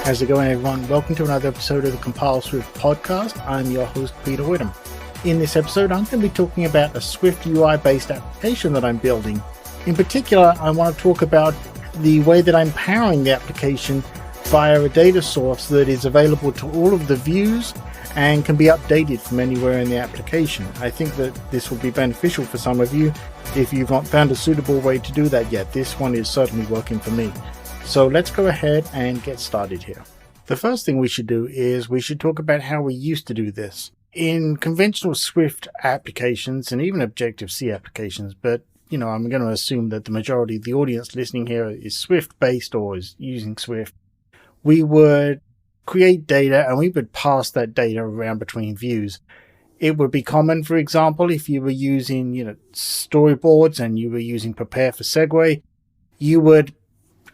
How's it going, everyone? Welcome to another episode of the CompileSwift podcast. I'm your host, Peter Whittam. In this episode, I'm going to be talking about a SwiftUI based application that I'm building. In particular, I want to talk about the way that I'm powering the application via a data source that is available to all of the views and can be updated from anywhere in the application. I think that this will be beneficial for some of you if you've not found a suitable way to do that yet. This one is certainly working for me. So let's go ahead and get started here. The first thing we should do is we should talk about how we used to do this. In conventional Swift applications and even Objective-C applications, but I'm going to assume that the majority of the audience listening here is Swift based or is using Swift. We would create data and we would pass that data around between views. It would be common, for example, if you were using storyboards and you were using Prepare for Segue, you would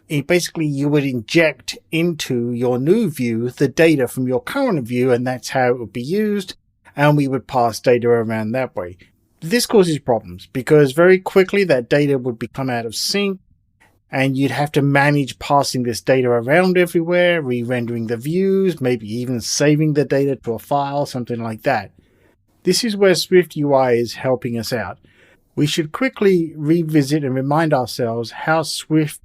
inject into your new view the data from your current view, and that's how it would be used, and we would pass data around that way. This causes problems because very quickly that data would become out of sync, and you'd have to manage passing this data around everywhere, re-rendering the views, maybe even saving the data to a file, something like that. This is where SwiftUI is helping us out. We should quickly revisit and remind ourselves how SwiftUI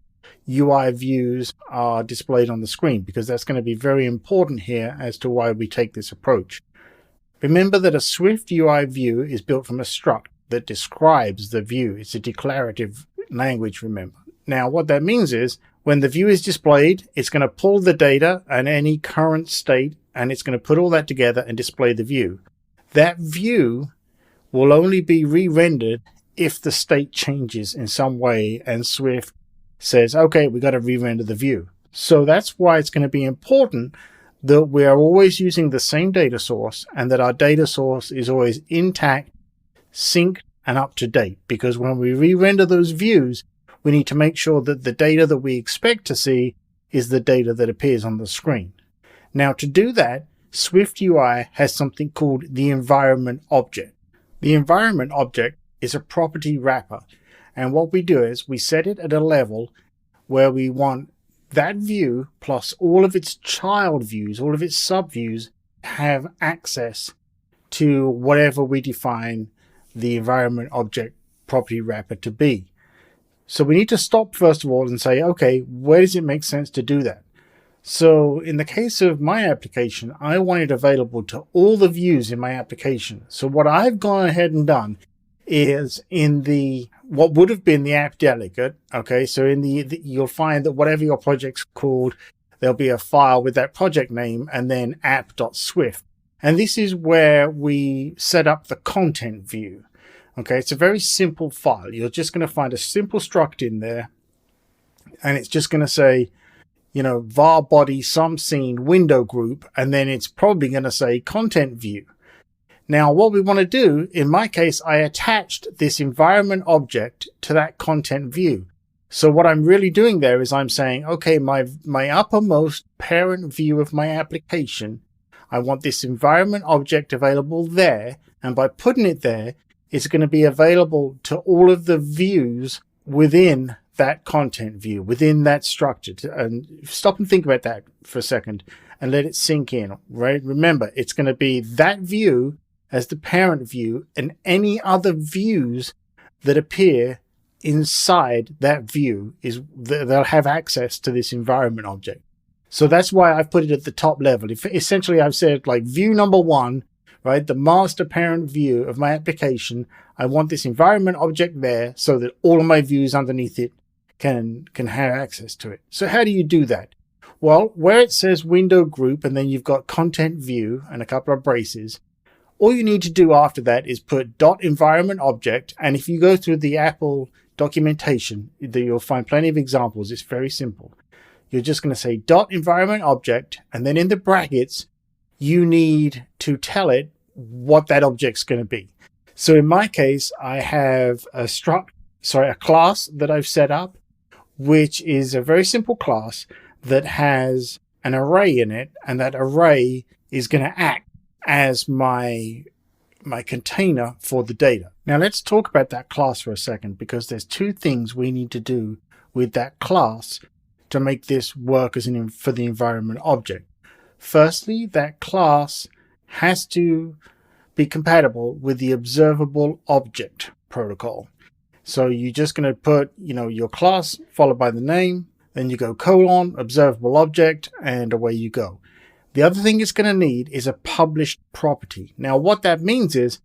views are displayed on the screen, because that's going to be very important here as to why we take this approach. Remember that a SwiftUI view is built from a struct that describes the view. It's a declarative language, remember. Now, what that means is when the view is displayed, it's going to pull the data and any current state, and it's going to put all that together and display the view. That view will only be re-rendered if the state changes in some way and Swift says, okay, we got to re-render the view. So that's why it's going to be important that we are always using the same data source and that our data source is always intact, synced, and up to date. Because when we re-render those views, we need to make sure that the data that we expect to see is the data that appears on the screen. Now, to do that, SwiftUI has something called the environment object. The environment object is a property wrapper. And what we do is we set it at a level where we want that view plus all of its child views, all of its subviews, have access to whatever we define the environment object property wrapper to be. So we need to stop first of all and say, okay, where does it make sense to do that? So in the case of my application, I want it available to all the views in my application. So what I've gone ahead and done is in the what would have been the app delegate. Okay, so in the you'll find that whatever your project's called, there'll be a file with that project name and then app.swift. And this is where we set up the content view. Okay, it's a very simple file. You're just going to find a simple struct in there, and it's just going to say, var body some scene window group, and then it's probably going to say content view. Now, what we want to do, in my case, I attached this environment object to that content view. So what I'm really doing there is I'm saying, okay, my uppermost parent view of my application, I want this environment object available there. And by putting it there, it's going to be available to all of the views within that content view, within that structure. And stop and think about that for a second and let it sink in, right? Remember, it's going to be that view as the parent view and any other views that appear inside that view they'll have access to this environment object. So that's why I've put it at the top level. Essentially, I've said like view number one, right? The master parent view of my application. I want this environment object there so that all of my views underneath it can have access to it. So how do you do that? Well, where it says window group and then you've got content view and a couple of braces, all you need to do after that is put .environment object. And if you go through the Apple documentation, you'll find plenty of examples. It's very simple. You're just going to say .environment object, and then in the brackets, you need to tell it what that object's going to be. So in my case, I have a class that I've set up, which is a very simple class that has an array in it, and that array is going to act as my container for the data. Now let's talk about that class for a second, because there's two things we need to do with that class to make this work as for the environment object. Firstly, that class has to be compatible with the observable object protocol. So you're just going to put, your class followed by the name, then you go colon, observable object, and away you go. The other thing it's going to need is a published property. Now, what that means is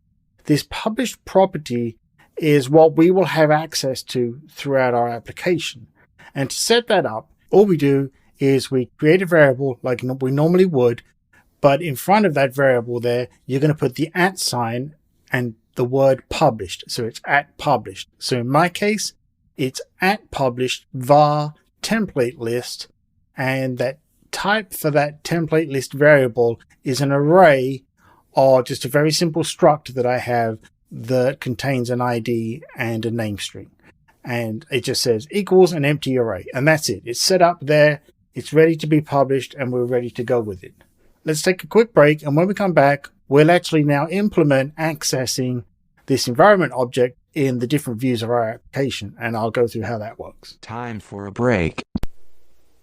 this published property is what we will have access to throughout our application. And to set that up, all we do is we create a variable like we normally would, but in front of that variable there, you're going to put the @ sign and the word published. So it's @published. So in my case, it's @published var template list, and that type for that template list variable is an array or just a very simple struct that I have that contains an ID and a name string. And it just says equals an empty array. And that's it. It's set up there. It's ready to be published, and we're ready to go with it. Let's take a quick break. And when we come back, we'll actually now implement accessing this environment object in the different views of our application. And I'll go through how that works. Time for a break.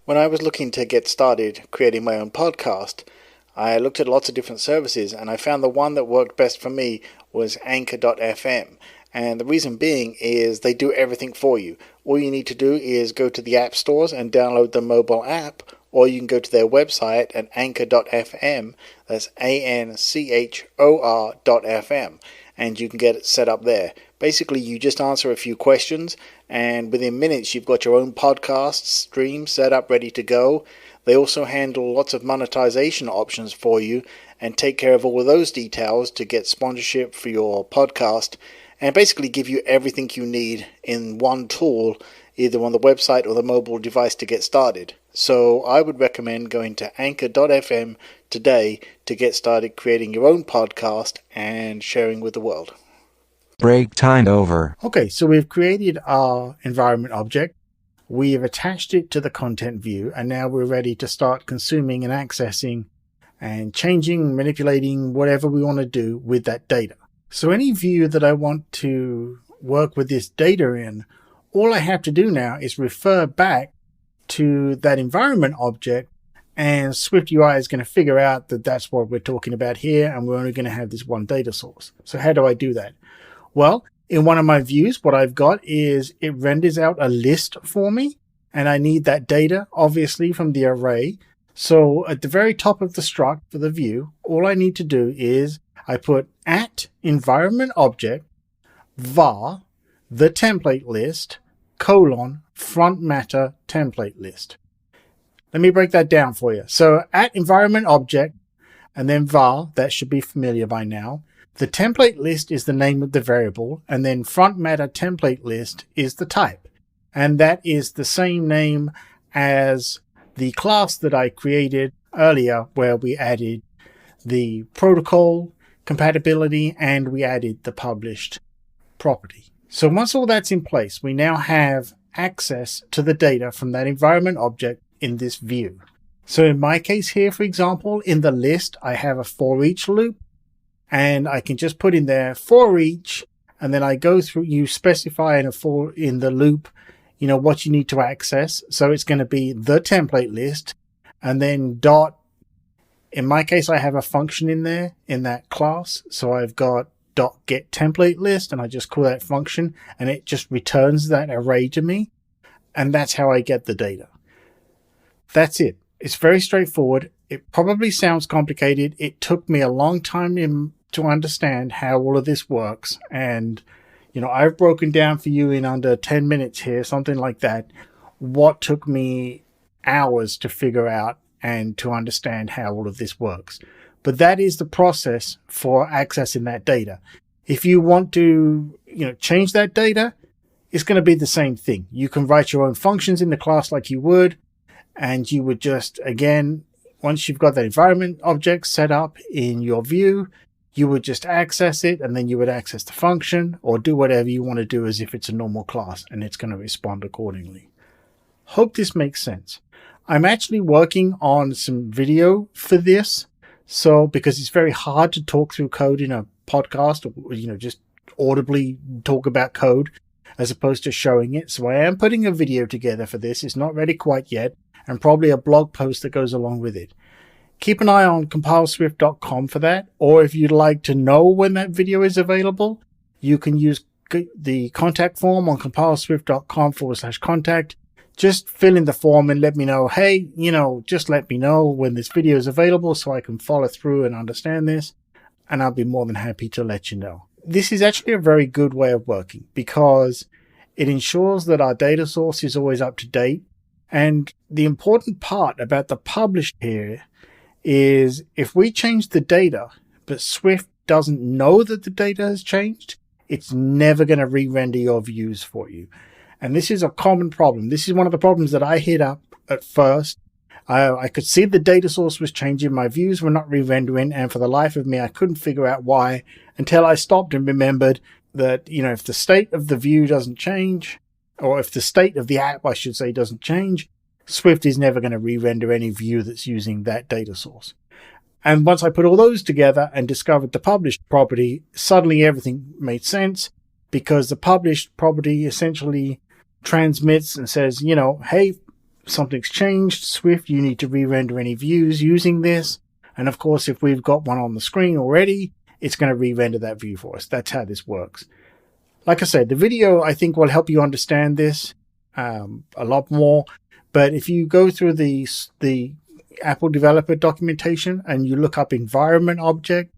When I was looking to get started creating my own podcast, I looked at lots of different services, and I found the one that worked best for me was Anchor.fm. And the reason being is they do everything for you. All you need to do is go to the app stores and download the mobile app, or you can go to their website at anchor.fm, that's ANCHOR.fm, and you can get it set up there. Basically, you just answer a few questions, and within minutes you've got your own podcast stream set up, ready to go. They also handle lots of monetization options for you and take care of all of those details to get sponsorship for your podcast, and basically give you everything you need in one tool, either on the website or the mobile device to get started. So I would recommend going to anchor.fm today to get started creating your own podcast and sharing with the world. Break time over. Okay, so we've created our environment object. We have attached it to the content view, and now we're ready to start consuming and accessing and changing, manipulating, whatever we want to do with that data. So any view that I want to work with this data in, all I have to do now is refer back to that environment object, and SwiftUI is going to figure out that that's what we're talking about here, and we're only going to have this one data source. So how do I do that? Well, in one of my views, what I've got is it renders out a list for me, and I need that data, obviously, from the array. So at the very top of the struct for the view, all I need to do is I put @environment object var the template list colon front matter template list. Let me break that down for you. So @environment object and then var, that should be familiar by now. The template list is the name of the variable, and then front matter template list is the type. And that is the same name as the class that I created earlier, where we added the protocol compatibility and we added the published property. So once all that's in place, we now have access to the data from that environment object in this view. So in my case here, for example, in the list, I have a for each loop, and I can just put in there for each, and then I go through, you specify in the loop, what you need to access. So it's going to be the template list, and then dot. In my case, I have a function in there in that class. So I've got dot get template list, and I just call that function, and it just returns that array to me. And that's how I get the data. That's it. It's very straightforward. It probably sounds complicated. It took me a long time to understand how all of this works. And, I've broken down for you in under 10 minutes here, something like that, what took me hours to figure out and to understand how all of this works. But that is the process for accessing that data. If you want to, change that data, it's going to be the same thing. You can write your own functions in the class like you would, and you would just, again, once you've got that environment object set up in your view, you would just access it, and then you would access the function or do whatever you want to do as if it's a normal class, and it's going to respond accordingly. Hope this makes sense. I'm actually working on some video for this, because it's very hard to talk through code in a podcast or, just audibly talk about code. as opposed to showing it. So I am putting a video together for this. It's not ready quite yet, and probably a blog post that goes along with it. Keep an eye on CompileSwift.com for that, or if you'd like to know when that video is available, you can use the contact form on CompileSwift.com/contact. Just fill in the form and let me know, hey, just let me know when this video is available so I can follow through and understand this, and I'll be more than happy to let you know. This is actually a very good way of working because it ensures that our data source is always up to date. And the important part about the published here is if we change the data, but Swift doesn't know that the data has changed, it's never going to re-render your views for you. And this is a common problem. This is one of the problems that I hit up at first. I could see the data source was changing. My views were not re-rendering. And for the life of me, I couldn't figure out why until I stopped and remembered that, if the state of the view doesn't change, or if the state of the app, I should say, doesn't change, Swift is never going to re-render any view that's using that data source. And once I put all those together and discovered the published property, suddenly everything made sense because the published property essentially transmits and says, hey, something's changed. Swift, you need to re-render any views using this. And of course, if we've got one on the screen already, it's going to re-render that view for us. That's how this works. Like I said, the video, I think, will help you understand this a lot more. But if you go through the Apple developer documentation and you look up environment object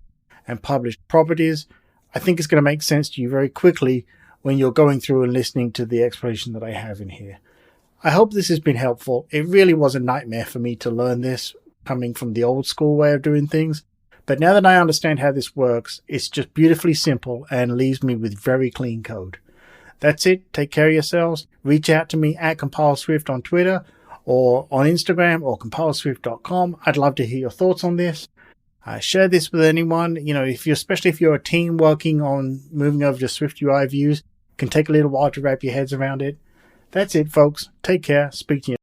and published properties, I think it's going to make sense to you very quickly when you're going through and listening to the explanation that I have in here. I hope this has been helpful. It really was a nightmare for me to learn this coming from the old school way of doing things. But now that I understand how this works, it's just beautifully simple and leaves me with very clean code. That's it. Take care of yourselves. Reach out to me at CompileSwift on Twitter or on Instagram or CompileSwift.com. I'd love to hear your thoughts on this. Share this with anyone. Especially if you're a team working on moving over to SwiftUI views, it can take a little while to wrap your heads around it. That's it, folks. Take care. Speak to you.